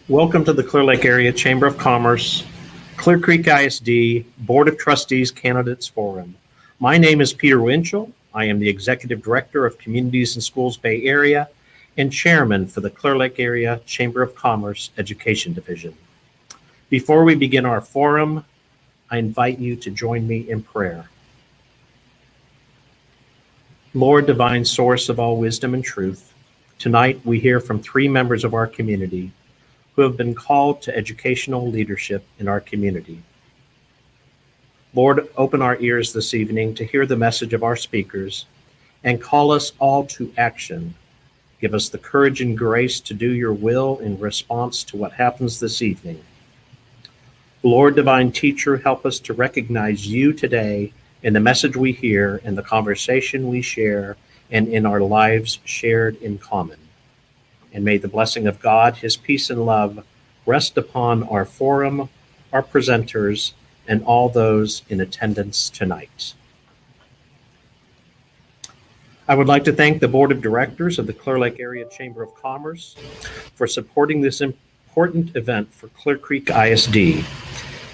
Welcome to the Clear Lake Area Chamber of Commerce, Clear Creek ISD Board of Trustees Candidates Forum. My name is Peter Winchell. I am the Executive Director of Communities and Schools Bay Area and Chairman for the Clear Lake Area Chamber of Commerce Education Division. Before we begin our forum, I invite you to join me in prayer. Lord, divine source of all wisdom and truth, tonight we hear from three members of our community who have been called to educational leadership in our community. Lord, open our ears this evening to hear the message of our speakers and call us all to action. Give us the courage and grace to do your will in response to what happens this evening. Lord, divine teacher, help us to recognize you today in the message we hear, in the conversation we share, and in our lives shared in common. And may the blessing of God, his peace and love, rest upon our forum, our presenters, and all those in attendance tonight. I would like to thank the Board of Directors of the Clear Lake Area Chamber of Commerce for supporting this important event for Clear Creek ISD.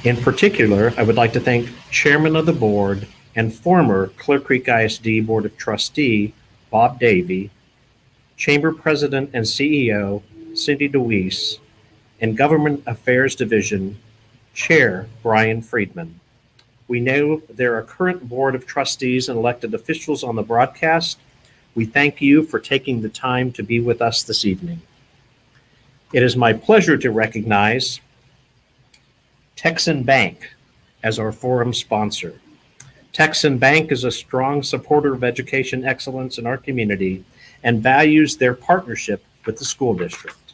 In particular, I would like to thank Chairman of the Board and former Clear Creek ISD Board of Trustee, Bob Davey, Chamber President and CEO, Cindy DeWeese, and Government Affairs Division Chair, Brian Freedman. We know there are current Board of Trustees and elected officials on the broadcast. We thank you for taking the time to be with us this evening. It is my pleasure to recognize Texan Bank as our forum sponsor. Texan Bank is a strong supporter of education excellence in our community and values their partnership with the school district.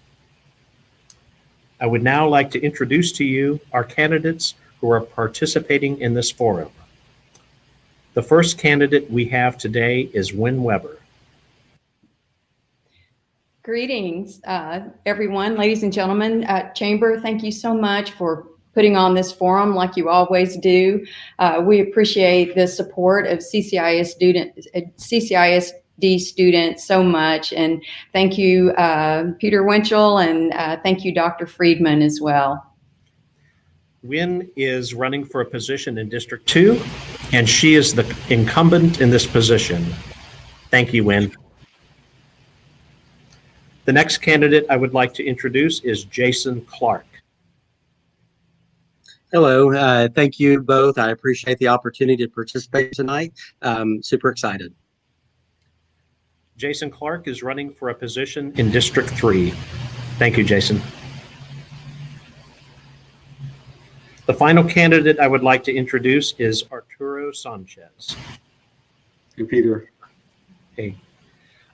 I would now like to introduce to you our candidates who are participating in this forum. The first candidate we have today is Wynn Weber. Greetings, everyone, ladies and gentlemen. Chamber, thank you so much for putting on this forum like you always do. We appreciate the support of CCISD students so much. And thank you, Peter Winchell, and thank you, Dr. Freedman, as well. Wynn is running for a position in District 2, and she is the incumbent in this position. Thank you, Wynn. The next candidate I would like to introduce is Jason Clark. Hello, thank you both. I appreciate the opportunity to participate tonight. Super excited. Jason Clark is running for a position in District 3. Thank you, Jason. The final candidate I would like to introduce is Arturo Sanchez. Hey, Peter. Hey.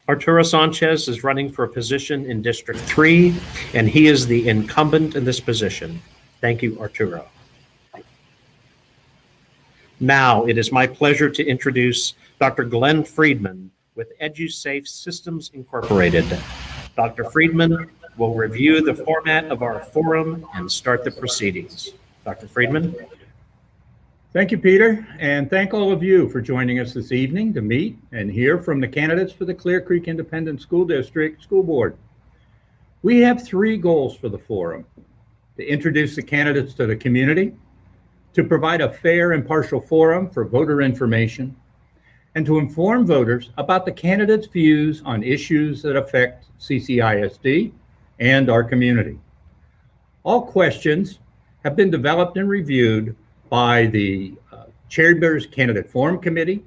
Arturo Sanchez is running for a position in District 3, and he is the incumbent in this position. Thank you, Arturo. Now, it is my pleasure to introduce Dr. Glenn Freedman with EduSafe Systems Incorporated. Dr. Freedman will review the format of our forum and start the proceedings. Dr. Freedman. Thank you, Peter, and thank all of you for joining us this evening to meet and hear from the candidates for the Clear Creek Independent School District School Board. We have three goals for the forum: to introduce the candidates to the community, to provide a fair, impartial forum for voter information, and to inform voters about the candidates' views on issues that affect CCISD and our community. All questions have been developed and reviewed by the Chamber's Candidate Forum Committee.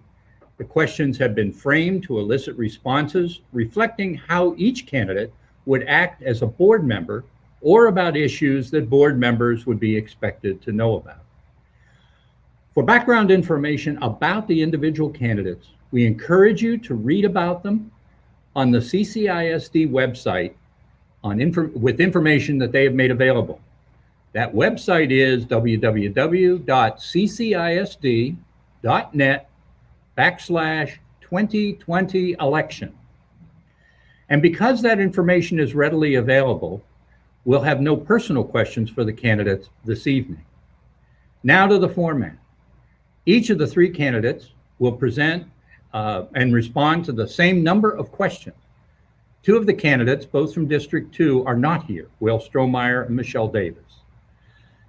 The questions have been framed to elicit responses reflecting how each candidate would act as a board member or about issues that board members would be expected to know about. For background information about the individual candidates, we encourage you to read about them on the CCISD website with information that they have made available. That website is www.ccisd.net/2020 And because that information is readily available, we'll have no personal questions for the candidates this evening. Now to the format. Each of the three candidates will present and respond to the same number of questions. Two of the candidates, both from District 2, are not here, Will Strohmeyer and Michelle Davis.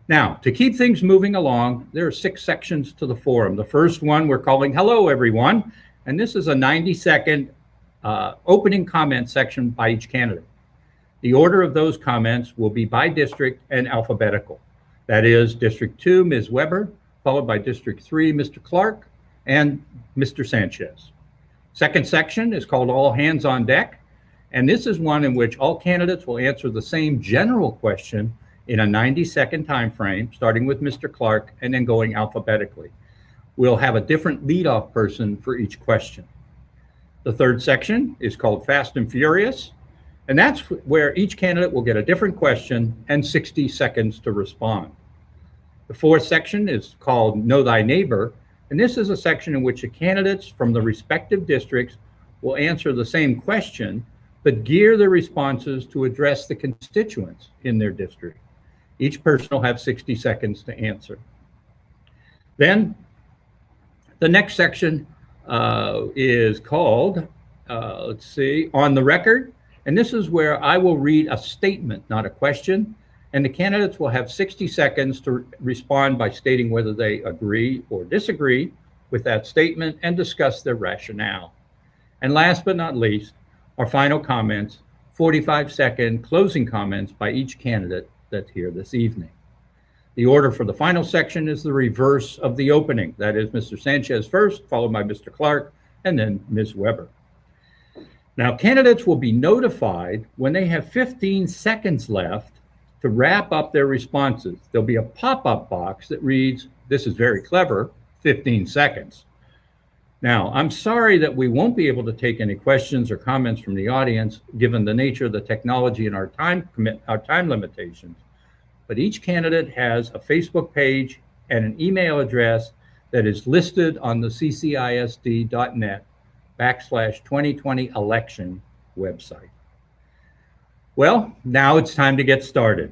Now, to keep things moving along, there are 6 sections to the forum. The first one we're calling Hello, Everyone, and this is a 90-second opening comment section by each candidate. The order of those comments will be by district and alphabetical. That is District 2, Ms. Weber, followed by District 3, Mr. Clark, and Mr. Sanchez. Second section is called All Hands on Deck, and this is one in which all candidates will answer the same general question in a 90-second time frame, starting with Mr. Clark and then going alphabetically. We'll have a different leadoff person for each question. The third section is called Fast and Furious, and that's where each candidate will get a different question and 60 seconds to respond. The fourth section is called Know Thy Neighbor, and this is a section in which the candidates from the respective districts will answer the same question, but gear their responses to address the constituents in their district. Each person will have 60 seconds to answer. Then the next section is called, On the Record. And this is where I will read a statement, not a question. And the candidates will have 60 seconds to respond by stating whether they agree or disagree with that statement and discuss their rationale. And last but not least, our final comments, 45-second closing comments by each candidate that's here this evening. The order for the final section is the reverse of the opening. That is Mr. Sanchez first, followed by Mr. Clark, and then Ms. Weber. Now, candidates will be notified when they have 15 seconds left to wrap up their responses. There'll be a pop-up box that reads, "This is very clever, 15 seconds." Now, I'm sorry that we won't be able to take any questions or comments from the audience, given the nature of the technology and our time limitations. But each candidate has a Facebook page and an email address that is listed on the ccisd.net/2020 election website. Well, now it's time to get started.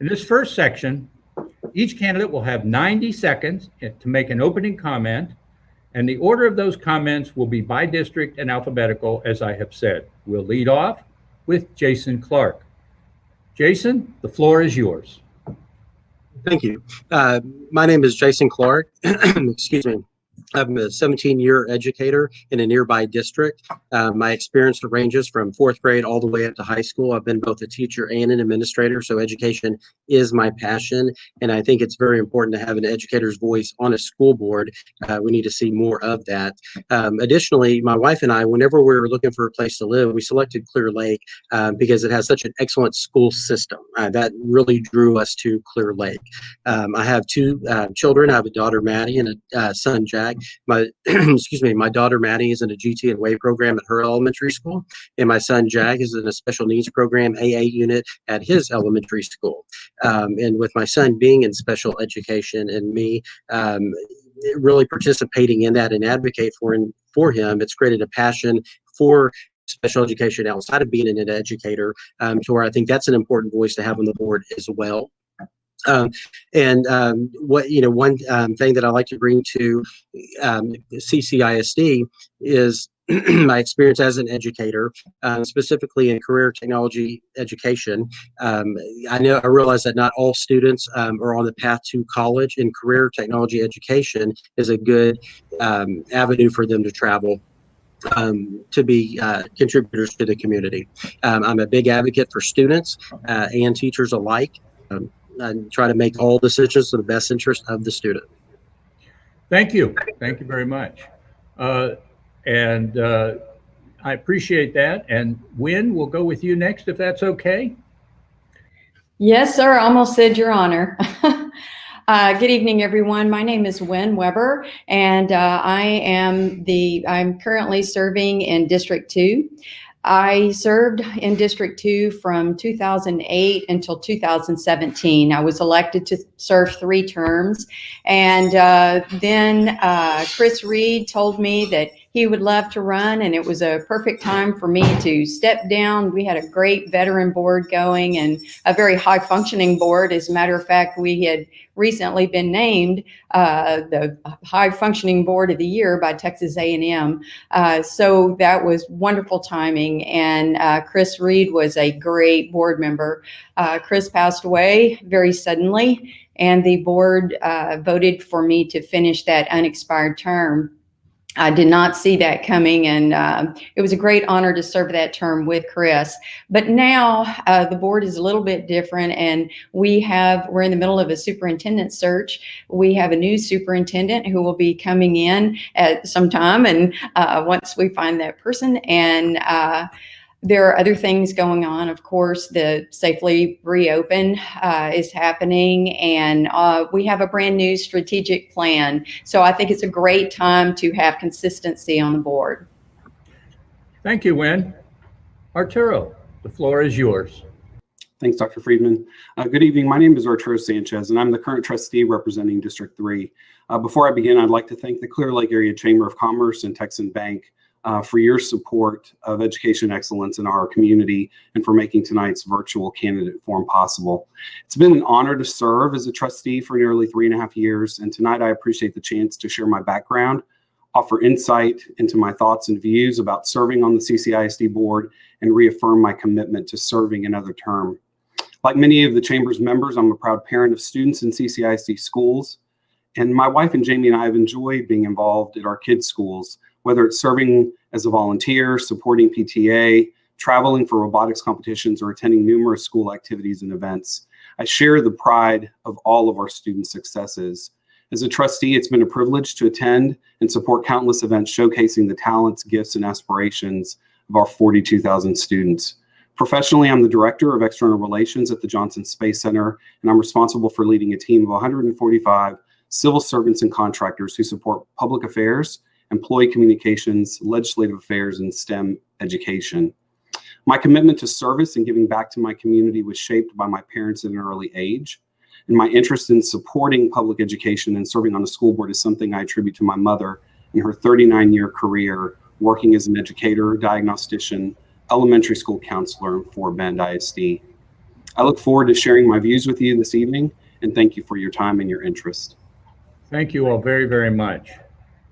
In this first section, each candidate will have 90 seconds to make an opening comment, and the order of those comments will be by district and alphabetical, as I have said. We'll lead off with Jason Clark. Jason, the floor is yours. Thank you. My name is Jason Clark. Excuse me. I'm a 17-year educator in a nearby district. My experience ranges from 4th grade all the way up to high school. I've been both a teacher and an administrator, so education is my passion, and I think it's very important to have an educator's voice on a school board. We need to see more of that. Additionally, my wife and I, whenever we were looking for a place to live, we selected Clear Lake because it has such an excellent school system. That really drew us to Clear Lake. I have 2 children. I have a daughter, Maddie, and a son, Jack. My my daughter Maddie is in a GT and WAVE program at her elementary school, and my son Jack is in a special needs program AA unit at his elementary school. And with my son being in special education and me really participating in that and advocate for him, it's created a passion for special education outside of being an educator, to where I think that's an important voice to have on the board as well. One thing that I like to bring to CCISD is my experience as an educator, specifically in career technology education. I realize that not all students are on the path to college, and career technology education is a good avenue for them to travel to be contributors to the community. I'm a big advocate for students and teachers alike. And try to make all decisions in the best interest of the student. Thank you. Thank you very much. I appreciate that. And Wynn, we'll go with you next, if that's okay. Yes, sir. Almost said Your Honor. Good evening, everyone. My name is Wynn Weber, and I'm currently serving in District 2. I served in District 2 from 2008 until 2017. I was elected to serve 3 terms. And then Chris Reed told me that he would love to run, and it was a perfect time for me to step down. We had a great veteran board going and a very high functioning board. As a matter of fact, we had recently been named the high functioning board of the year by Texas A&M. So that was wonderful timing. And Chris Reed was a great board member. Chris passed away very suddenly, and the board voted for me to finish that unexpired term. I did not see that coming, and it was a great honor to serve that term with Chris. But now the board is a little bit different, and we're in the middle of a superintendent search. We have a new superintendent who will be coming in at some time, and once we find that person, and there are other things going on. Of course, the Safely Reopen is happening, and we have a brand new strategic plan. So I think it's a great time to have consistency on the board. Thank you, Wynn. Arturo, the floor is yours. Thanks, Dr. Freedman. Good evening. My name is Arturo Sanchez, and I'm the current trustee representing District 3. Before I begin, I'd like to thank the Clear Lake Area Chamber of Commerce and Texan Bank for your support of education excellence in our community and for making tonight's virtual candidate forum possible. It's been an honor to serve as a trustee for nearly 3.5 years, and tonight I appreciate the chance to share my background, offer insight into my thoughts and views about serving on the CCISD board, and reaffirm my commitment to serving another term. Like many of the Chamber's members, I'm a proud parent of students in CCISD schools, and my wife and Jamie and I have enjoyed being involved at our kids' schools, whether it's serving as a volunteer, supporting PTA, traveling for robotics competitions, or attending numerous school activities and events. I share the pride of all of our students' successes. As a trustee, it's been a privilege to attend and support countless events showcasing the talents, gifts, and aspirations of our 42,000 students. Professionally, I'm the Director of External Relations at the Johnson Space Center, and I'm responsible for leading a team of 145 civil servants and contractors who support public affairs, employee communications, legislative affairs, and STEM education. My commitment to service and giving back to my community was shaped by my parents at an early age, and my interest in supporting public education and serving on the school board is something I attribute to my mother in her 39-year career working as an educator, diagnostician, elementary school counselor, and Fort Bend ISD. I look forward to sharing my views with you this evening, and thank you for your time and your interest. Thank you all very, very much.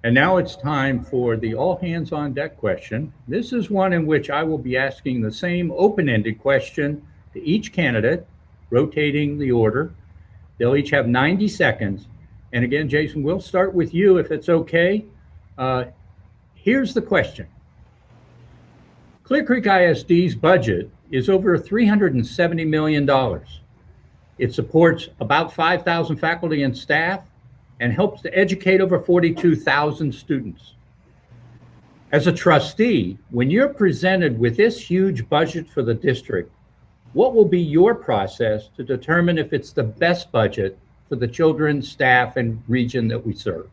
And now it's time for the all hands on deck question. This is one in which I will be asking the same open-ended question to each candidate, rotating the order. They'll each have 90 seconds. And again, Jason, we'll start with you if it's okay. Here's the question. Clear Creek ISD's budget is over $370 million. It supports about 5,000 faculty and staff and helps to educate over 42,000 students. As a trustee, when you're presented with this huge budget for the district, what will be your process to determine if it's the best budget for the children, staff, and region that we serve?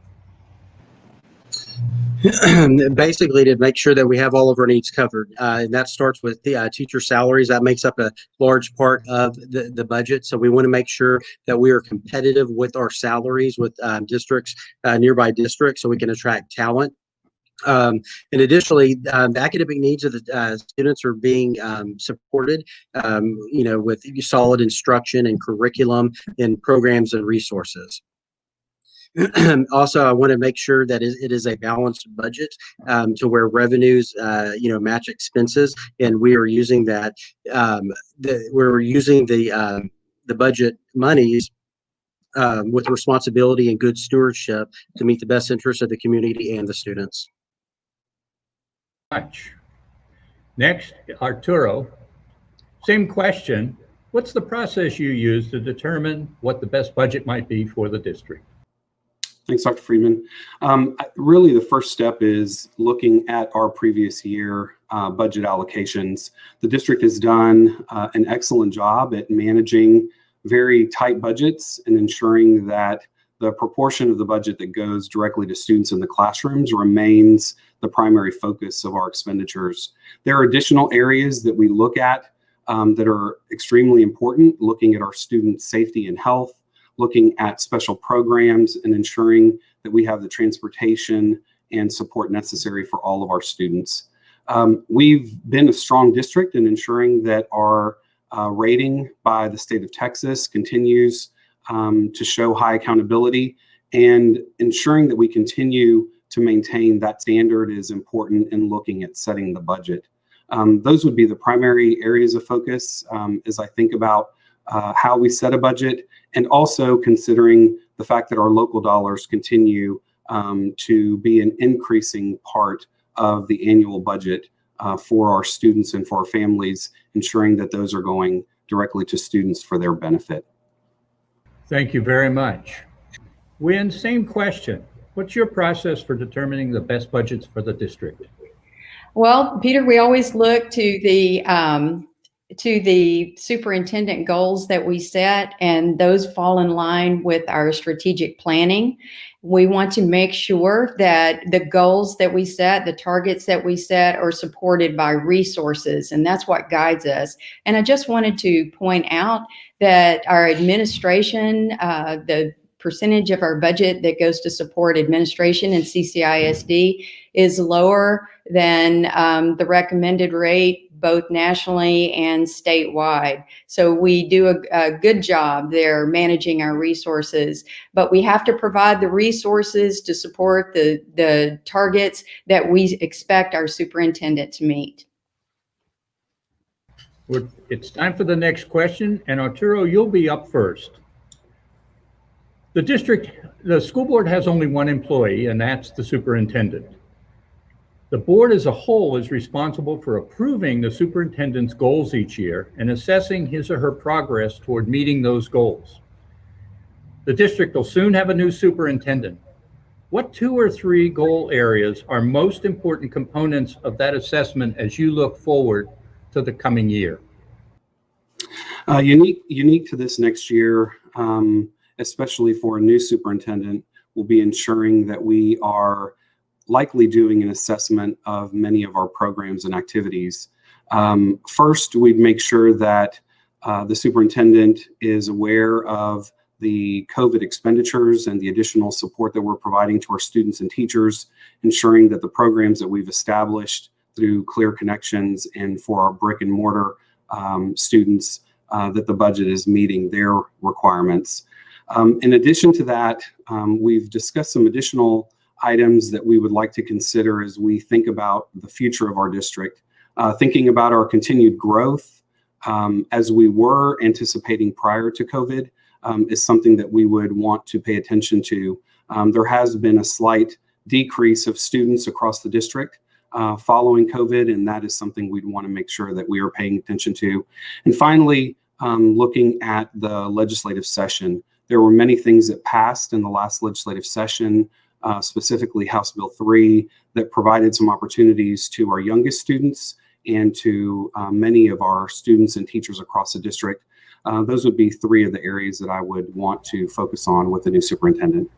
Basically, to make sure that we have all of our needs covered. And that starts with the teacher salaries. That makes up a large part of the budget. So we want to make sure that we are competitive with our salaries with districts, nearby districts, so we can attract talent. And additionally, the academic needs of the students are being supported, with solid instruction and curriculum and programs and resources. Also, I want to make sure that it is a balanced budget to where revenues, match expenses, and we are using that. We're using the budget monies with responsibility and good stewardship to meet the best interests of the community and the students. Much. Next, Arturo. Same question. What's the process you use to determine what the best budget might be for the district? Thanks, Dr. Freedman. Really, the first step is looking at our previous year budget allocations. The district has done an excellent job at managing very tight budgets and ensuring that the proportion of the budget that goes directly to students in the classrooms remains the primary focus of our expenditures. There are additional areas that we look at that are extremely important, looking at our student safety and health, looking at special programs and ensuring that we have the transportation and support necessary for all of our students. We've been a strong district in ensuring that our rating by the state of Texas continues to show high accountability, and ensuring that we continue to maintain that standard is important in looking at setting the budget. Those would be the primary areas of focus as I think about how we set a budget, and also considering the fact that our local dollars continue to be an increasing part of the annual budget for our students and for our families, ensuring that those are going directly to students for their benefit. Thank you very much. Wynn, same question. What's your process for determining the best budgets for the district? Well, Peter, we always look to the superintendent goals that we set, and those fall in line with our strategic planning. We want to make sure that the goals that we set, the targets that we set, are supported by resources, and that's what guides us. And I just wanted to point out that our administration, the percentage of our budget that goes to support administration and CCISD is lower than the recommended rate, both nationally and statewide. So we do a good job there managing our resources, but we have to provide the resources to support the targets that we expect our superintendent to meet. It's time for the next question, and Arturo, you'll be up first. The school board has only one employee, and that's the superintendent. The board as a whole is responsible for approving the superintendent's goals each year and assessing his or her progress toward meeting those goals. The district will soon have a new superintendent. What 2 or 3 goal areas are most important components of that assessment as you look forward to the coming year? Unique to this next year, especially for a new superintendent, will be ensuring that we are likely doing an assessment of many of our programs and activities. First, we'd make sure that the superintendent is aware of the COVID expenditures and the additional support that we're providing to our students and teachers, ensuring that the programs that we've established through Clear Connections and for our brick and mortar students, that the budget is meeting their requirements. In addition to that, we've discussed some additional items that we would like to consider as we think about the future of our district. Thinking about our continued growth, as we were anticipating prior to COVID, is something that we would want to pay attention to. There has been a slight decrease of students across the district following COVID, and that is something we'd want to make sure that we are paying attention to. And finally, looking at the legislative session, there were many things that passed in the last legislative session, specifically House Bill 3, that provided some opportunities to our youngest students and to many of our students and teachers across the district. Those would be 3 of the areas that I would want to focus on with the new superintendent.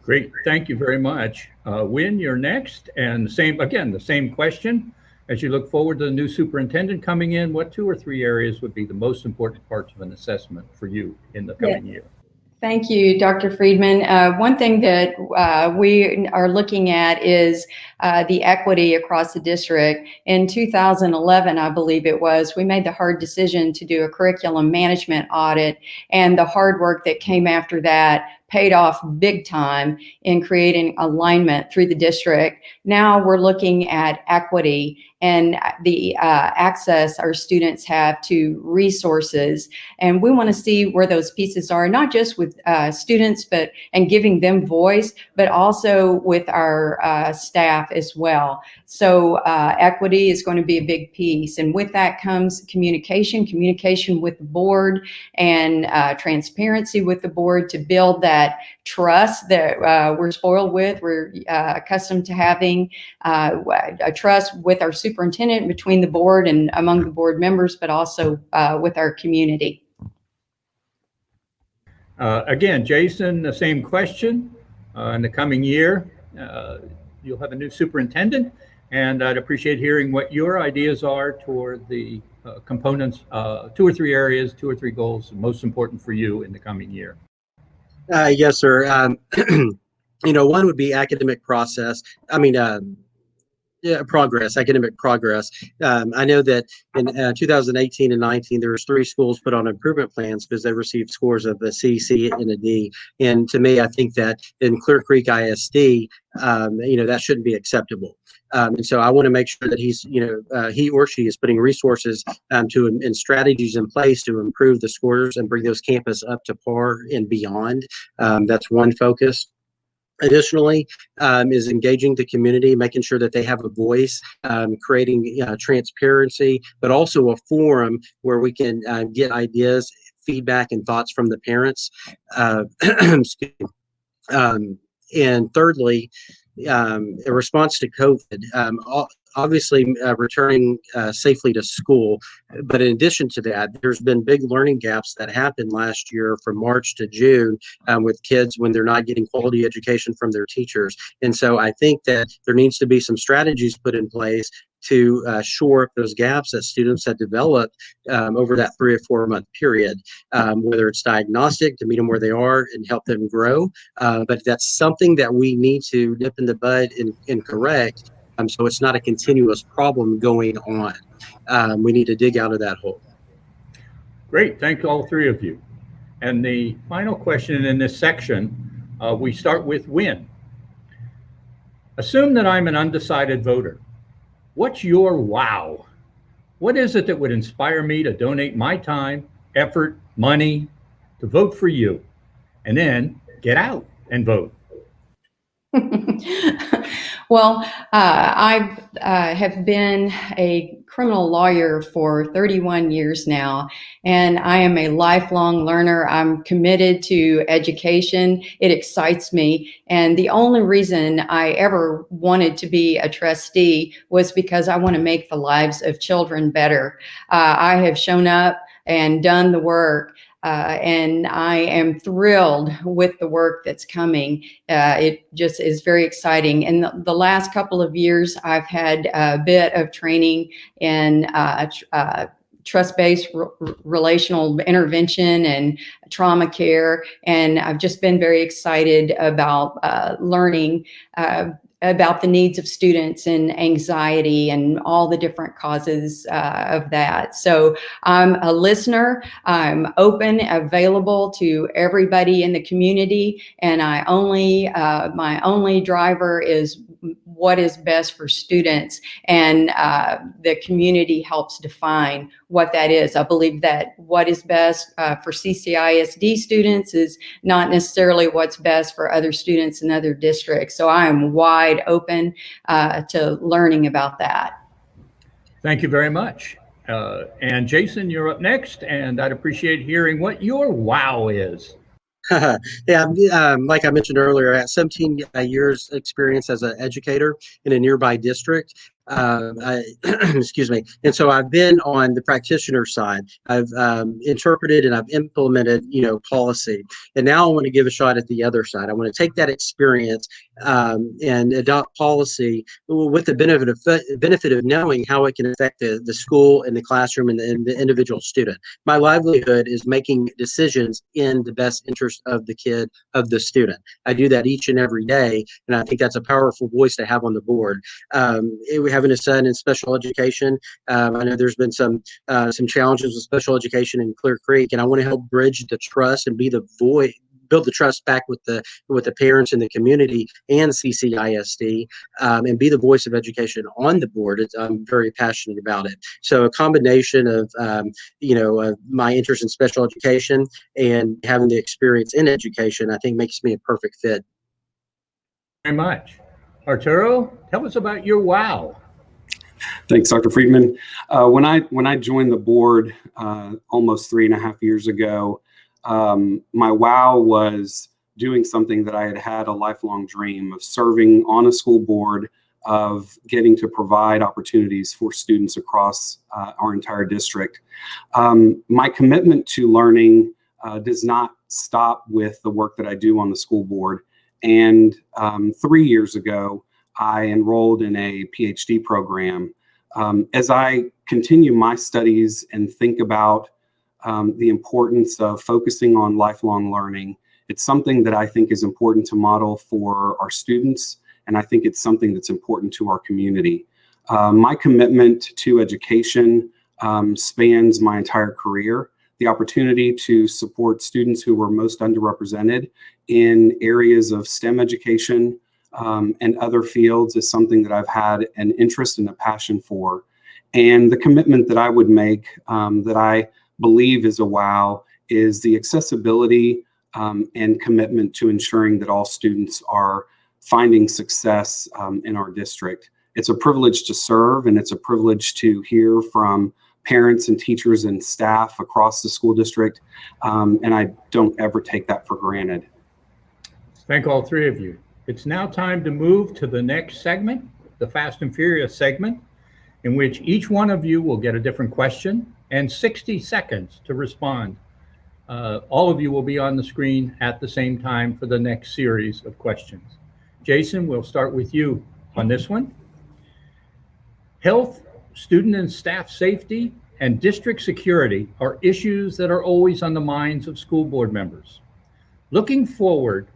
Great, thank you very much. Wynn, you're next, and the same question. As you look forward to the new superintendent coming in, what 2 or 3 areas would be the most important parts of an assessment for you in the coming year? Thank you, Dr. Freedman. One thing that we are looking at is the equity across the district. In 2011, I believe it was, we made the hard decision to do a curriculum management audit, and the hard work that came after that paid off big time in creating alignment through the district. Now we're looking at equity and the access our students have to resources. And we want to see where those pieces are, not just with students, and giving them voice, but also with our staff as well. So equity is going to be a big piece. And with that comes communication with the board, and transparency with the board to build that trust that we're spoiled with. We're accustomed to having a trust with our superintendent, between the board and among the board members, but also with our community. Again, Jason, the same question. In the coming year, you'll have a new superintendent, and I'd appreciate hearing what your ideas are toward the components, 2 or 3 areas, 2 or 3 goals most important for you in the coming year. Yes, sir. one would be academic process. Progress, academic progress. I know that in 2018 and 19, there was 3 schools put on improvement plans because they received scores of a C, C, and a D. And to me, I think that in Clear Creek ISD, that shouldn't be acceptable. And so I want to make sure that he or she is putting resources and strategies in place to improve the scores and bring those campus up to par and beyond. That's one focus. Additionally, is engaging the community, making sure that they have a voice, creating transparency, but also a forum where we can get ideas, feedback, and thoughts from the parents. And thirdly, in response to COVID, obviously returning safely to school. But in addition to that, there's been big learning gaps that happened last year from March to June with kids when they're not getting quality education from their teachers. And so I think that there needs to be some strategies put in place to shore up those gaps that students have developed over that 3 or 4 month period, whether it's diagnostic to meet them where they are and help them grow. But that's something that we need to nip in the bud and correct. So it's not a continuous problem going on. We need to dig out of that hole. Great. Thank all 3 of you. And the final question in this section, we start with Win. Assume that I'm an undecided voter. What's your wow? What is it that would inspire me to donate my time, effort, money to vote for you? And then get out and vote. Well, I have been a criminal lawyer for 31 years now, and I am a lifelong learner. I'm committed to education. It excites me. And the only reason I ever wanted to be a trustee was because I want to make the lives of children better. I have shown up and done the work. And I am thrilled with the work that's coming. It just is very exciting. In the last couple of years, I've had a bit of training in trust-based relational intervention and trauma care. And I've just been very excited about learning about the needs of students and anxiety and all the different causes of that. So I'm a listener. I'm open, available to everybody in the community, and my only driver is what is best for students, and the community helps define what that is. I believe that what is best for CCISD students is not necessarily what's best for other students in other districts. So I am wide open to learning about that. Thank you very much. And Jason, you're up next, and I'd appreciate hearing what your wow is. Yeah, like I mentioned earlier, I have 17 years experience as an educator in a nearby district. Excuse me. And so I've been on the practitioner side. I've interpreted and I've implemented, policy. And now I want to give a shot at the other side. I want to take that experience and adopt policy with the benefit of knowing how it can affect the school and the classroom and the individual student. My livelihood is making decisions in the best interest of the kid, of the student. I do that each and every day, and I think that's a powerful voice to have on the board. We having a son in special education. I know there's been some challenges with special education in Clear Creek, and I want to help bridge the trust and be the voice, build the trust back with the parents in the community and CCISD, and be the voice of education on the board. I'm very passionate about it. So a combination of my interest in special education and having the experience in education, I think makes me a perfect fit. Very much. Arturo, tell us about your wow. Thanks, Dr. Freedman. When I joined the board almost 3.5 years ago, my wow was doing something that I had had a lifelong dream of, serving on a school board, of getting to provide opportunities for students across our entire district. My commitment to learning does not stop with the work that I do on the school board. And 3 years ago, I enrolled in a PhD program. As I continue my studies and think about the importance of focusing on lifelong learning It's something that I think is important to model for our students, and I think it's something that's important to our community. My commitment to education spans my entire career. The opportunity to support students who were most underrepresented in areas of STEM education and other fields is something that I've had an interest and a passion for. And the commitment that I would make that I believe is a wow is the accessibility and commitment to ensuring that all students are finding success in our district. It's a privilege to serve, and it's a privilege to hear from parents and teachers and staff across the school district, and I don't ever take that for granted. Thank all three of you. It's now time to move to the next segment, the Fast and Furious segment, in which each one of you will get a different question and 60 seconds to respond. All of you will be on the screen at the same time for the next series of questions. Jason, we'll start with you on this one. Health, student and staff safety, and district security are issues that are always on the minds of school board members. Looking forward,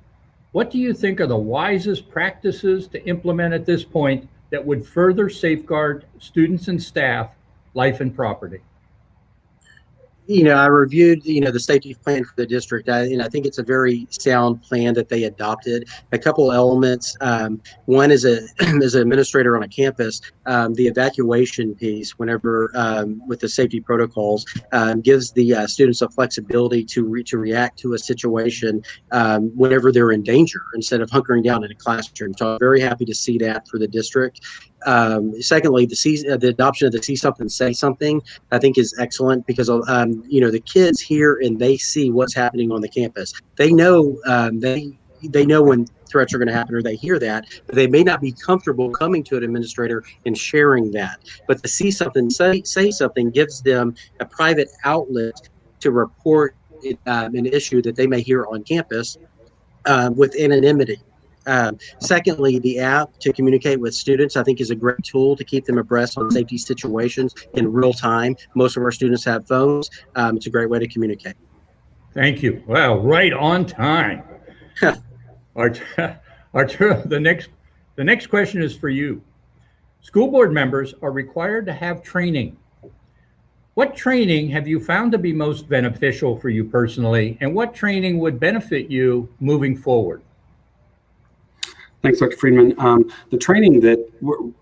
what do you think are the wisest practices to implement at this point that would further safeguard students and staff, life and property? I reviewed, the safety plan for the district, and I think it's a very sound plan that they adopted. A couple elements. One is as an administrator on a campus, the evacuation piece, whenever with the safety protocols, gives the students a flexibility to react to a situation whenever they're in danger instead of hunkering down in a classroom. So I'm very happy to see that for the district. Secondly, the adoption of the See Something, Say Something, I think is excellent because, the kids hear and they see what's happening on the campus. They know, they know when threats are going to happen, or they hear that, but they may not be comfortable coming to an administrator and sharing that. But the See Something, Say Something gives them a private outlet to report an issue that they may hear on campus with anonymity. Secondly, the app to communicate with students, I think, is a great tool to keep them abreast on safety situations in real time. Most of our students have phones. It's a great way to communicate. Thank you. Wow, right on time. The next question is for you. School board members are required to have training. What training have you found to be most beneficial for you personally, and what training would benefit you moving forward? Thanks, Dr. Freedman. The training that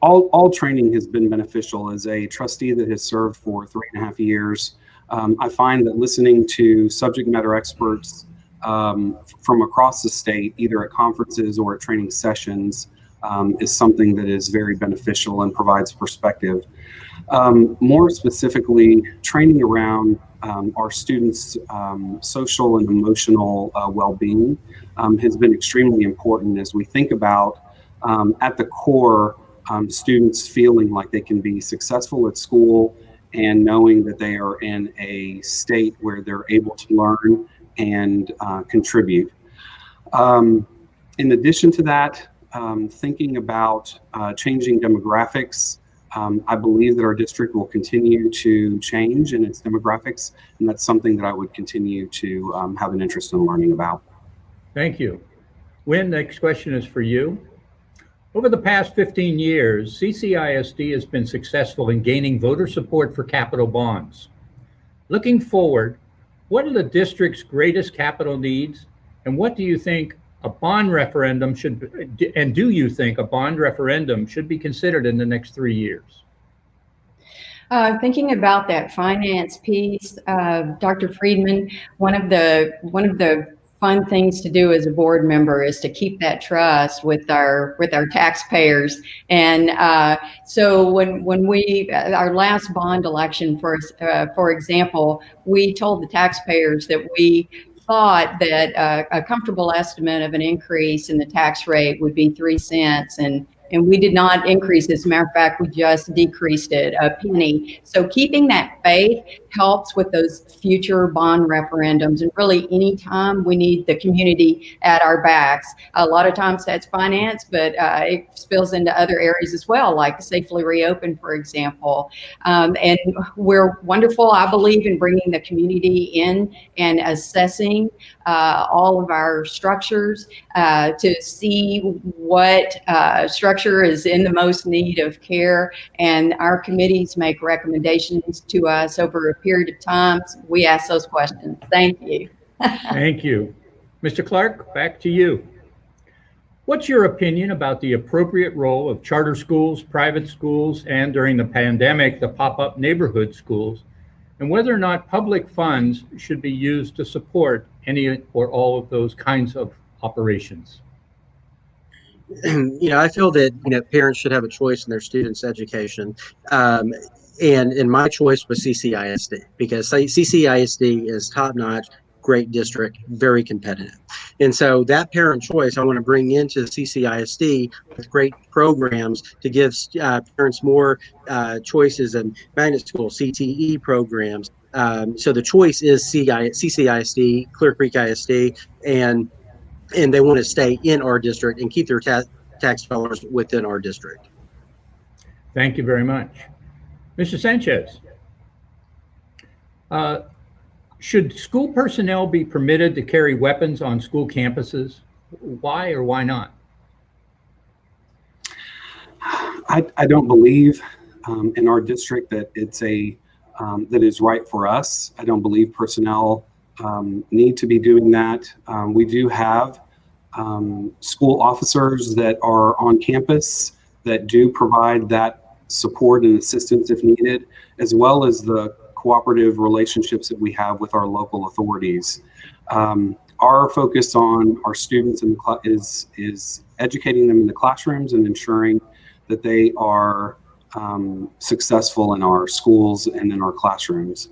all training has been beneficial. As a trustee that has served for 3.5 years, I find that listening to subject matter experts from across the state, either at conferences or at training sessions, is something that is very beneficial and provides perspective. More specifically, training around our students' social and emotional well-being has been extremely important as we think about, at the core, students feeling like they can be successful at school and knowing that they are in a state where they're able to learn and contribute. In addition to that, thinking about changing demographics, I believe that our district will continue to change in its demographics, and that's something that I would continue to have an interest in learning about. Thank you. Wynn, next question is for you. Over the past 15 years, CCISD has been successful in gaining voter support for capital bonds. Looking forward, what are the district's greatest capital needs, and what do you think a bond referendum should, and do you think a bond referendum should be considered in the next 3 years? Thinking about that finance piece, Dr. Freedman, one of the fun things to do as a board member is to keep that trust with our taxpayers. And so when we our last bond election, for example, we told the taxpayers that we thought that a comfortable estimate of an increase in the tax rate would be 3 cents, and and we did not increase it. As a matter of fact, we just decreased it a penny. So keeping that faith helps with those future bond referendums, and really anytime we need the community at our backs. A lot of times that's finance, but it spills into other areas as well, like Safely Reopen, for example. And we're wonderful, I believe, in bringing the community in and assessing all of our structures to see what structure is in the most need of care. And our committees make recommendations to us over a period of time. We ask those questions. Thank you. Thank you. Mr. Clark, back to you. What's your opinion about the appropriate role of charter schools, private schools, and during the pandemic, the pop-up neighborhood schools, and whether or not public funds should be used to support any or all of those kinds of operations? I feel that, parents should have a choice in their students' education. And my choice was CCISD, because CCISD is top-notch, great district, very competitive. And so that parent choice I want to bring into CCISD with great programs to give parents more choices in magnet school, CTE programs. So the choice is CCISD, Clear Creek ISD, and they want to stay in our district and keep their tax dollars within our district. Thank you very much. Mr. Sanchez, should school personnel be permitted to carry weapons on school campuses? Why or why not? I don't believe in our district that it's that is right for us. I don't believe personnel need to be doing that. We do have school officers that are on campus that do provide that support and assistance if needed, as well as the cooperative relationships that we have with our local authorities. Our focus on our students is educating them in the classrooms and ensuring that they are successful in our schools and in our classrooms.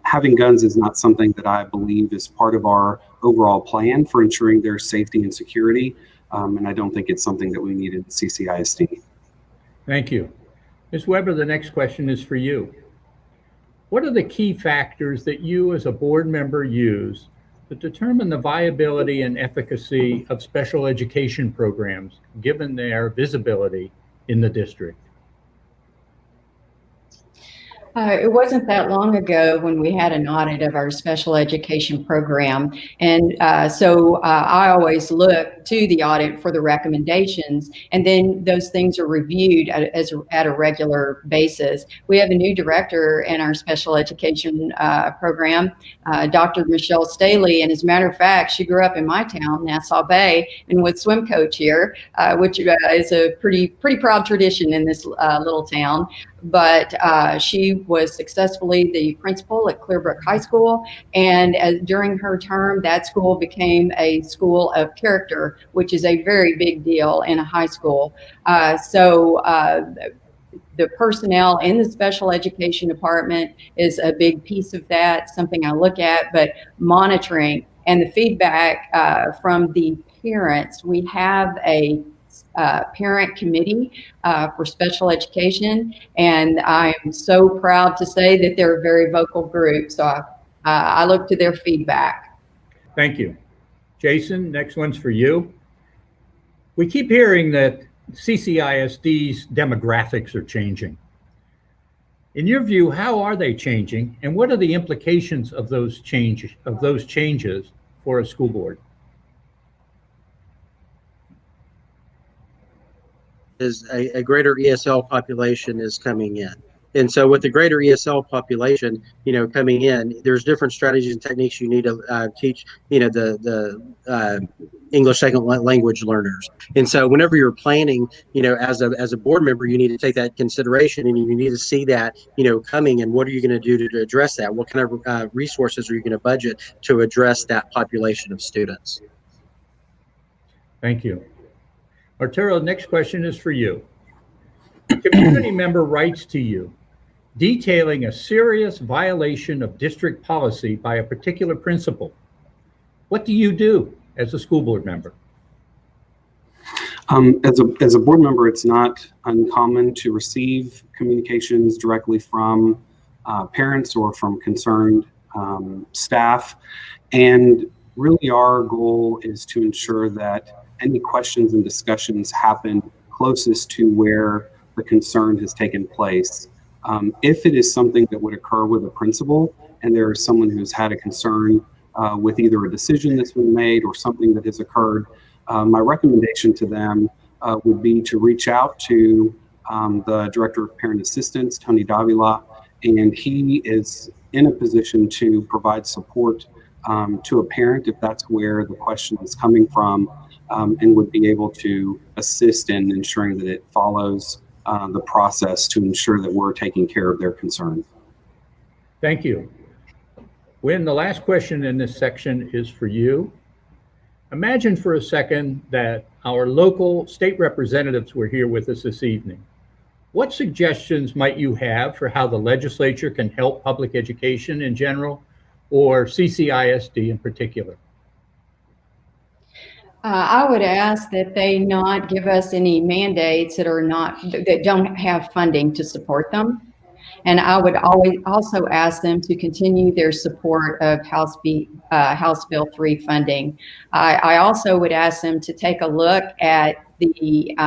Having guns is not something that I believe is part of our overall plan for ensuring their safety and security, and I don't think it's something that we need in CCISD. Thank you. Ms. Weber, the next question is for you. What are the key factors that you as a board member use to determine the viability and efficacy of special education programs, given their visibility in the district? It wasn't that long ago when we had an audit of our special education program. And so I always look to the audit for the recommendations, and then those things are reviewed at a regular basis. We have a new director in our special education program, Dr. Michelle Staley. And as a matter of fact, she grew up in my town, Nassau Bay, and was swim coach here, which is a pretty proud tradition in this little town. But she was successfully the principal at Clearbrook High School, and during her term, that school became a school of character, which is a very big deal in a high school. So the personnel in the special education department is a big piece of that, something I look at, but monitoring and the feedback from the parents. We have a parent committee for special education, and I'm so proud to say that they're a very vocal group. So I look to their feedback. Thank you. Jason, next one's for you. We keep hearing that CCISD's demographics are changing. In your view, how are they changing, and what are the implications of those changes for a school board? Is a greater ESL population is coming in. And so with the greater ESL population, coming in, there's different strategies and techniques you need to teach, the English second language learners. And so whenever you're planning, as a board member, you need to take that consideration, and you need to see that, coming, and what are you going to do to address that? What kind of resources are you going to budget to address that population of students? Thank you. Arturo, next question is for you. A community member writes to you detailing a serious violation of district policy by a particular principal. What do you do as a school board member? As a board member, it's not uncommon to receive communications directly from parents or from concerned staff. And really our goal is to ensure that any questions and discussions happen closest to where the concern has taken place. If it is something that would occur with a principal and there is someone who's had a concern with either a decision that's been made or something that has occurred, my recommendation to them would be to reach out to the Director of Parent Assistance, Tony Davila, and he is in a position to provide support to a parent if that's where the question is coming from, and would be able to assist in ensuring that it follows the process to ensure that we're taking care of their concerns. Thank you. Wynn, the last question in this section is for you. Imagine for a second that our local state representatives were here with us this evening. What suggestions might you have for how the legislature can help public education in general, or CCISD in particular? I would ask that they not give us any mandates that don't have funding to support them. And I would also ask them to continue their support of House Bill 3 funding. I also would ask them to take a look at the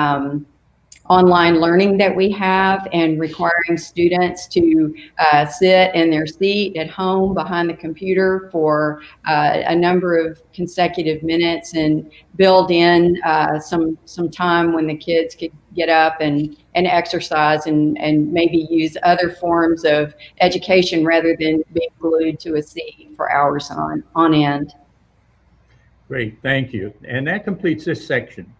online learning that we have and requiring students to sit in their seat at home behind the computer for a number of consecutive minutes and build in some time when the kids could get up and exercise and maybe use other forms of education rather than being glued to a seat for hours on end. Great, thank you. And that completes this section.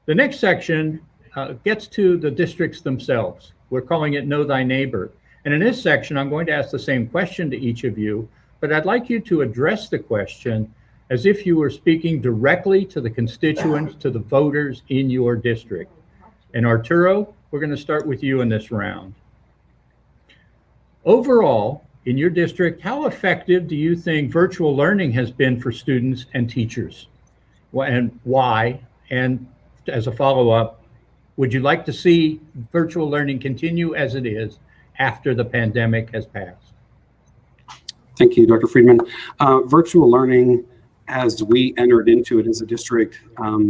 The next section gets to the districts themselves. We're calling it Know Thy Neighbor. And in this section, I'm going to ask the same question to each of you, but I'd like you to address the question as if you were speaking directly to the constituents, to the voters in your district. And Arturo, we're going to start with you in this round. Overall, in your district, how effective do you think virtual learning has been for students and teachers? And why? And as a follow-up, would you like to see virtual learning continue as it is after the pandemic has passed? Thank you, Dr. Freedman. Virtual learning, as we entered into it as a district,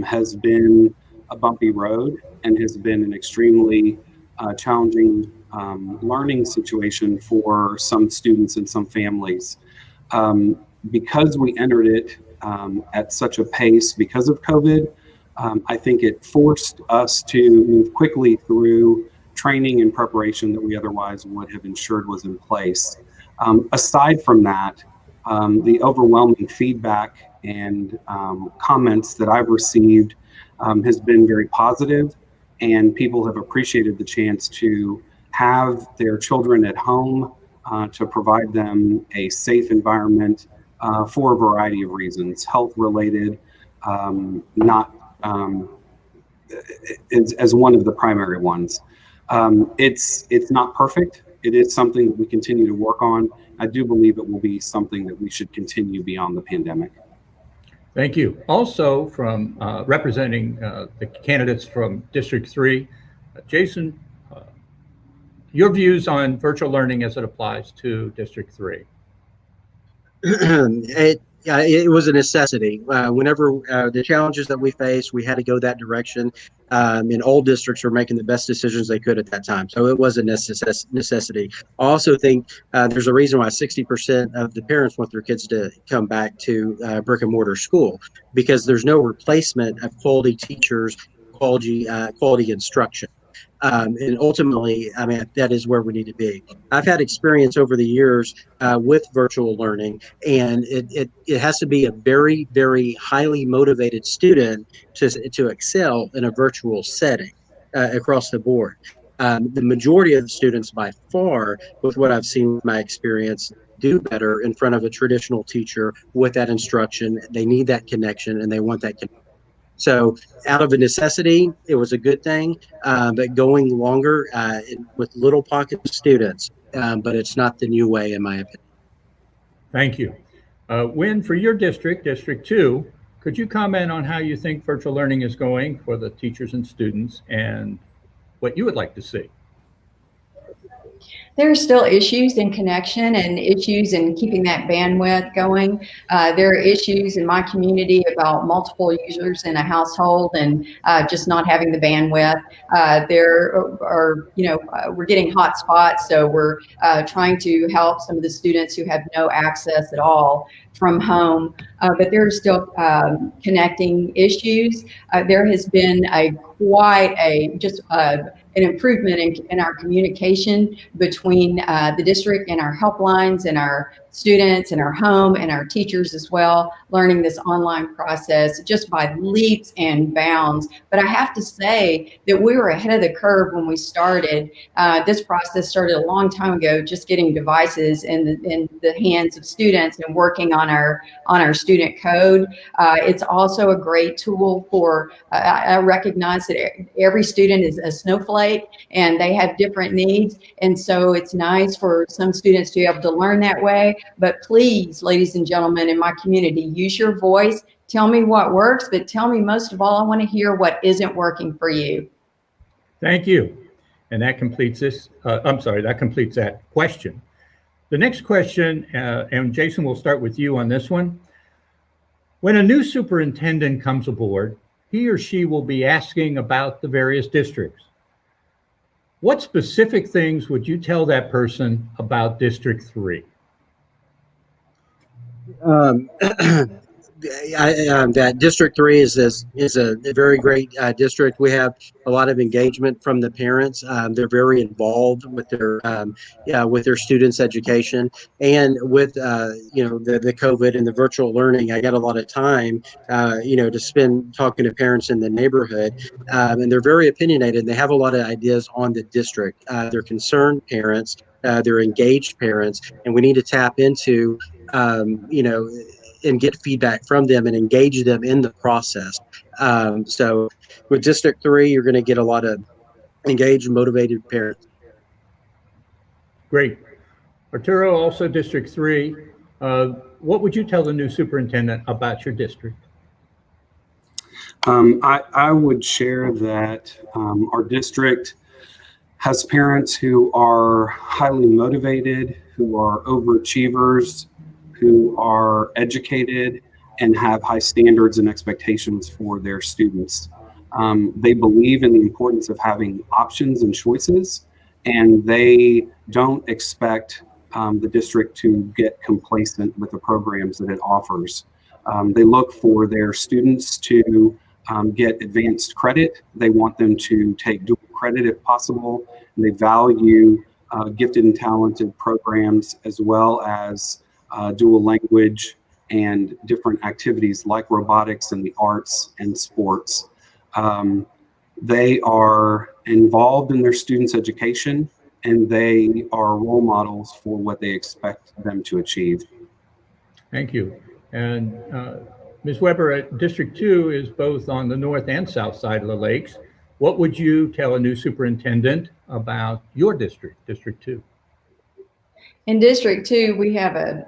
has been a bumpy road and has been an extremely challenging learning situation for some students and some families. Because we entered it at such a pace because of COVID, I think it forced us to move quickly through training and preparation that we otherwise would have ensured was in place. Aside from that, the overwhelming feedback and comments that I've received has been very positive, and people have appreciated the chance to have their children at home to provide them a safe environment for a variety of reasons, health related, not as one of the primary ones. It's not perfect. It is something that we continue to work on. I do believe it will be something that we should continue beyond the pandemic. Thank you. Also, from representing the candidates from District 3, Jason, your views on virtual learning as it applies to District 3. It was a necessity. Whenever the challenges that we faced, we had to go that direction. And all districts were making the best decisions they could at that time. So it was a necessity. I also think there's a reason why 60% of the parents want their kids to come back to brick and mortar school, because there's no replacement of quality teachers, quality instruction. And ultimately, I mean, that is where we need to be. I've had experience over the years with virtual learning, and it has to be a very, very highly motivated student to excel in a virtual setting across the board. The majority of the students, by far, with what I've seen with my experience, do better in front of a traditional teacher with that instruction. They need that connection, and they want that connection. So out of a necessity, it was a good thing, but going longer with little pockets of students, but it's not the new way, in my opinion. Thank you. Wynn, for your district, District 2, could you comment on how you think virtual learning is going for the teachers and students and what you would like to see? There are still issues in connection and issues in keeping that bandwidth going. There are issues in my community about multiple users in a household and just not having the bandwidth. There are, we're getting hot spots, so we're trying to help some of the students who have no access at all from home, but there are still connecting issues. There has been an improvement in our communication between the district and our helplines and our students and our home and our teachers as well, learning this online process just by leaps and bounds. But I have to say that we were ahead of the curve when we started. This process started a long time ago, just getting devices in the hands of students and working on our student code. It's also a great tool for, I recognize that every student is a snowflake and they have different needs. And so it's nice for some students to be able to learn that way. But please, ladies and gentlemen, in my community, use your voice. Tell me what works, but tell me most of all, I want to hear what isn't working for you. Thank you. And that completes this. That completes that question. The next question, and Jason, we'll start with you on this one. When a new superintendent comes aboard, he or she will be asking about the various districts. What specific things would you tell that person about District 3? That District 3 is a very great district. We have a lot of engagement from the parents. They're very involved with their students' education, and with the COVID and the virtual learning. I got a lot of time to spend talking to parents in the neighborhood, and they're very opinionated. And they have a lot of ideas on the district. They're concerned parents. They're engaged parents, and we need to tap into and get feedback from them and engage them in the process. So with District 3, you're going to get a lot of engaged, motivated parents. Great. Arturo, also District 3, what would you tell the new superintendent about your district? I would share that our district has parents who are highly motivated, who are overachievers, who are educated and have high standards and expectations for their students. They believe in the importance of having options and choices, and they don't expect the district to get complacent with the programs that it offers. They look for their students to get advanced credit. They want them to take dual credit if possible, and they value gifted and talented programs as well as dual language and different activities like robotics and the arts and sports. They are involved in their students' education, and they are role models for what they expect them to achieve. Thank you. And Ms. Weber, District 2 is both on the north and south side of the lakes. What would you tell a new superintendent about your district, District 2? In District 2, we have a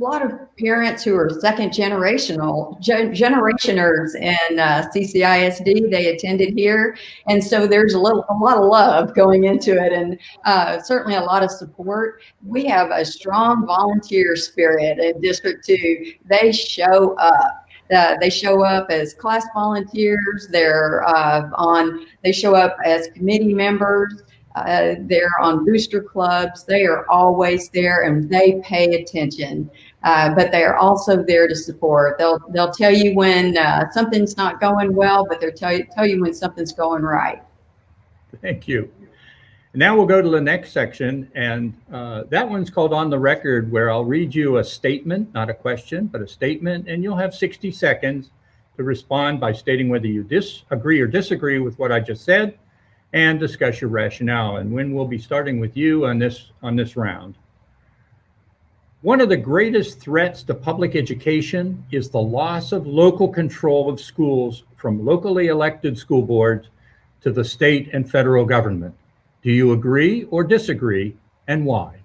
lot of parents who are second generationers in CCISD. They attended here, and so there's a lot of love going into it, and certainly a lot of support. We have a strong volunteer spirit in District 2. They show up. They show up as class volunteers. They show up as committee members. They're on booster clubs. They are always there, and they pay attention. But they are also there to support. They'll tell you when something's not going well, but they'll tell you when something's going right. Thank you. Now we'll go to the next section, and that one's called On the Record, where I'll read you a statement, not a question, but a statement, and you'll have 60 seconds to respond by stating whether you agree or disagree with what I just said, and discuss your rationale. And Wynn, we'll be starting with you on this round. One of the greatest threats to public education is the loss of local control of schools from locally elected school boards to the state and federal government. Do you agree or disagree, and why?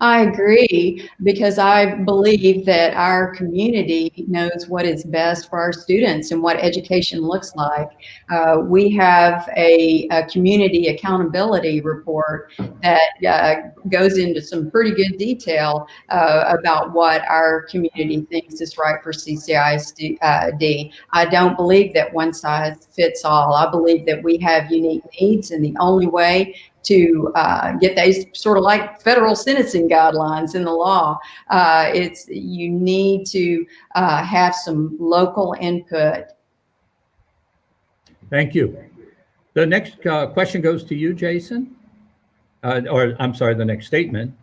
I agree, because I believe that our community knows what is best for our students and what education looks like. We have a community accountability report that goes into some pretty good detail about what our community thinks is right for CCISD. I don't believe that one size fits all. I believe that we have unique needs, and the only way to get these, sort of like federal sentencing guidelines in the law, you need to have some local input. Thank you. The next question goes to you, Jason. Or I'm sorry, the next statement.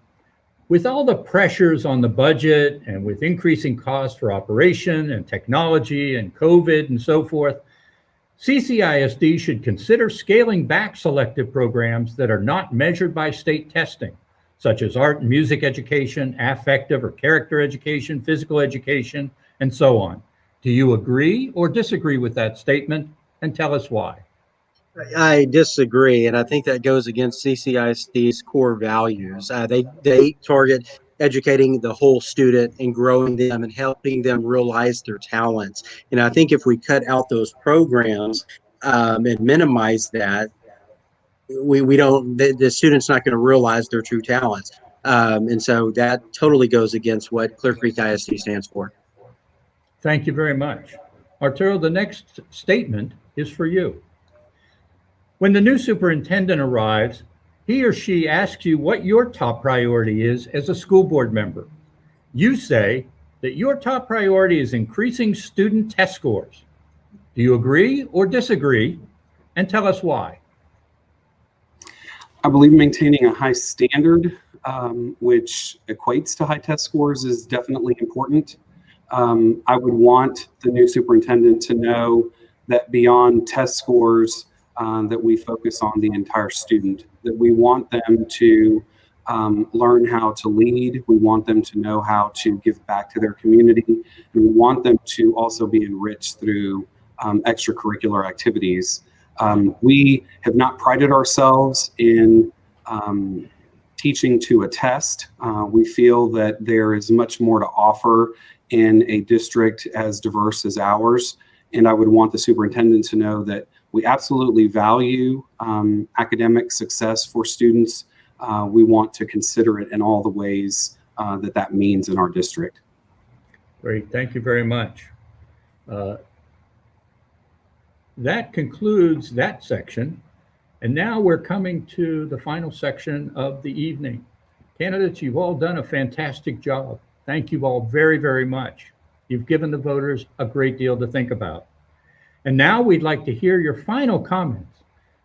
With all the pressures on the budget and with increasing costs for operation and technology and COVID and so forth, CCISD should consider scaling back selective programs that are not measured by state testing, such as art and music education, affective or character education, physical education, and so on. Do you agree or disagree with that statement? And tell us why. I disagree, and I think that goes against CCISD's core values. They target educating the whole student and growing them and helping them realize their talents. And I think if we cut out those programs and minimize that, we don't. The student's not going to realize their true talents, and so that totally goes against what Clear Creek ISD stands for. Thank you very much. Arturo, the next statement is for you. When the new superintendent arrives, he or she asks you what your top priority is as a school board member. You say that your top priority is increasing student test scores. Do you agree or disagree? And tell us why. I believe maintaining a high standard, which equates to high test scores, is definitely important. I would want the new superintendent to know that beyond test scores, that we focus on the entire student, that we want them to learn how to lead. We want them to know how to give back to their community. And we want them to also be enriched through extracurricular activities. We have not prided ourselves in teaching to a test. We feel that there is much more to offer in a district as diverse as ours. And I would want the superintendent to know that we absolutely value academic success for students. We want to consider it in all the ways that means in our district. Great, thank you very much. That concludes that section. And now we're coming to the final section of the evening. Candidates, you've all done a fantastic job. Thank you all very, very much. You've given the voters a great deal to think about. And now we'd like to hear your final comments.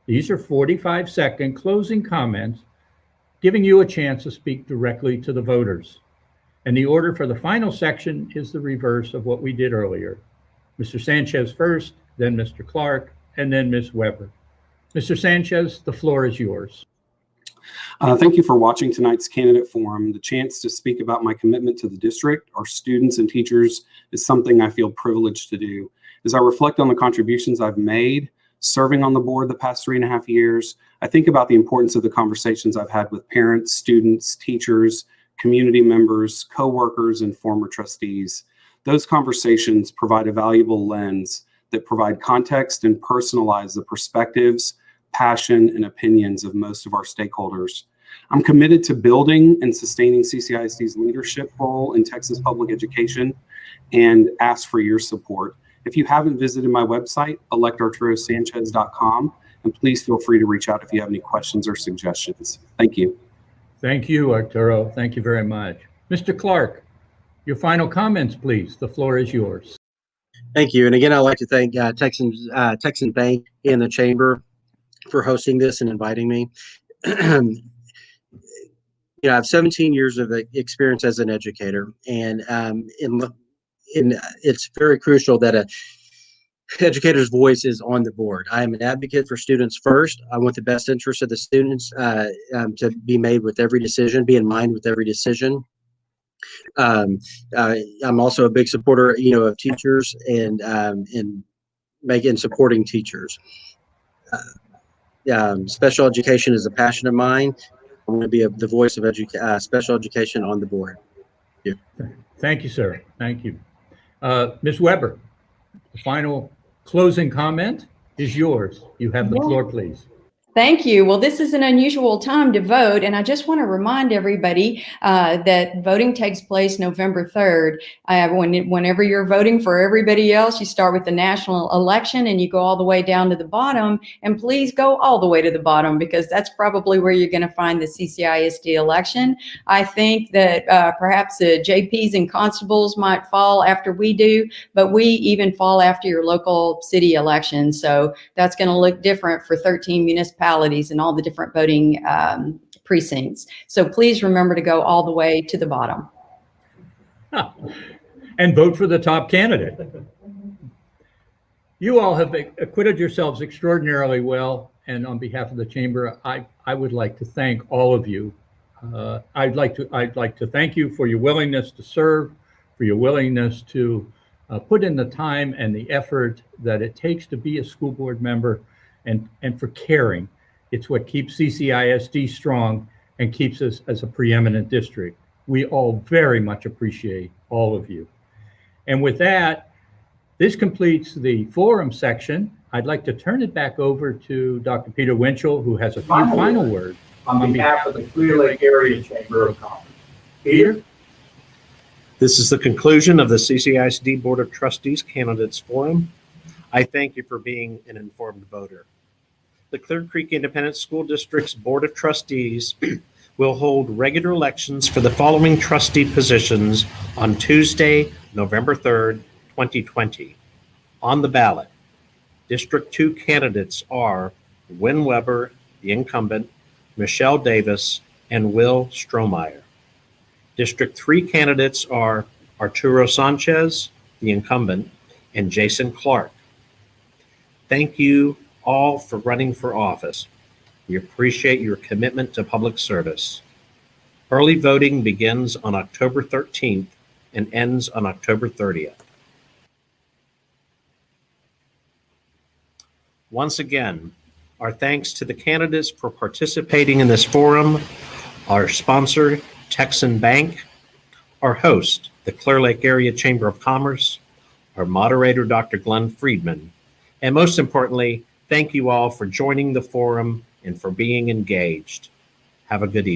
These are 45-second closing comments, giving you a chance to speak directly to the voters. And the order for the final section is the reverse of what we did earlier. Mr. Sanchez first, then Mr. Clark, and then Ms. Weber. Mr. Sanchez, the floor is yours. Thank you for watching tonight's candidate forum. The chance to speak about my commitment to the district, our students and teachers, is something I feel privileged to do. As I reflect on the contributions I've made serving on the board the past 3.5 years, I think about the importance of the conversations I've had with parents, students, teachers, community members, coworkers, and former trustees. Those conversations provide a valuable lens that provide context and personalize the perspectives, passion, and opinions of most of our stakeholders. I'm committed to building and sustaining CCISD's leadership role in Texas public education and ask for your support. If you haven't visited my website, electarturosanchez.com, and please feel free to reach out if you have any questions or suggestions. Thank you. Thank you, Arturo. Thank you very much. Mr. Clark, your final comments, please. The floor is yours. Thank you. And again, I'd like to thank Texan Bank and the Chamber for hosting this and inviting me. I have 17 years of experience as an educator, and it's very crucial that an educator's voice is on the board. I am an advocate for students first. I want the best interest of the students to be made with every decision, be in mind with every decision. I'm also a big supporter, of teachers and supporting teachers. Special education is a passion of mine. I'm going to be the voice of special education on the board. Thank you, sir. Thank you. Ms. Weber, the final closing comment is yours. You have the floor, please. Thank you. Well, this is an unusual time to vote, and I just want to remind everybody that voting takes place November 3rd. Whenever you're voting for everybody else, you start with the national election and you go all the way down to the bottom, and please go all the way to the bottom because that's probably where you're going to find the CCISD election. I think that perhaps the JPs and constables might fall after we do, but we even fall after your local city election. So that's going to look different for 13 municipalities and all the different voting precincts. So please remember to go all the way to the bottom. And vote for the top candidate. You all have acquitted yourselves extraordinarily well. And on behalf of the chamber, I would like to thank all of you. I'd like to thank you for your willingness to serve, for your willingness to put in the time and the effort that it takes to be a school board member, and for caring. It's what keeps CCISD strong and keeps us as a preeminent district. We all very much appreciate all of you. And with that, this completes the forum section. I'd like to turn it back over to Dr. Peter Winchell, who has a few final words on behalf of the Clear Lake Area Chamber of Commerce. Peter? This is the conclusion of the CCISD Board of Trustees Candidates Forum. I thank you for being an informed voter. The Clear Creek Independent School District's Board of Trustees will hold regular elections for the following trustee positions on Tuesday, November 3rd, 2020. On the ballot, District 2 candidates are Wynn Weber, the incumbent, Michelle Davis, and Will Strohmeyer. District 3 candidates are Arturo Sanchez, the incumbent, and Jason Clark. Thank you all for running for office. We appreciate your commitment to public service. Early voting begins on October 13th and ends on October 30th. Once again, our thanks to the candidates for participating in this forum, our sponsor, Texan Bank, our host, the Clear Lake Area Chamber of Commerce, our moderator, Dr. Glenn Freedman, and most importantly, thank you all for joining the forum and for being engaged. Have a good evening.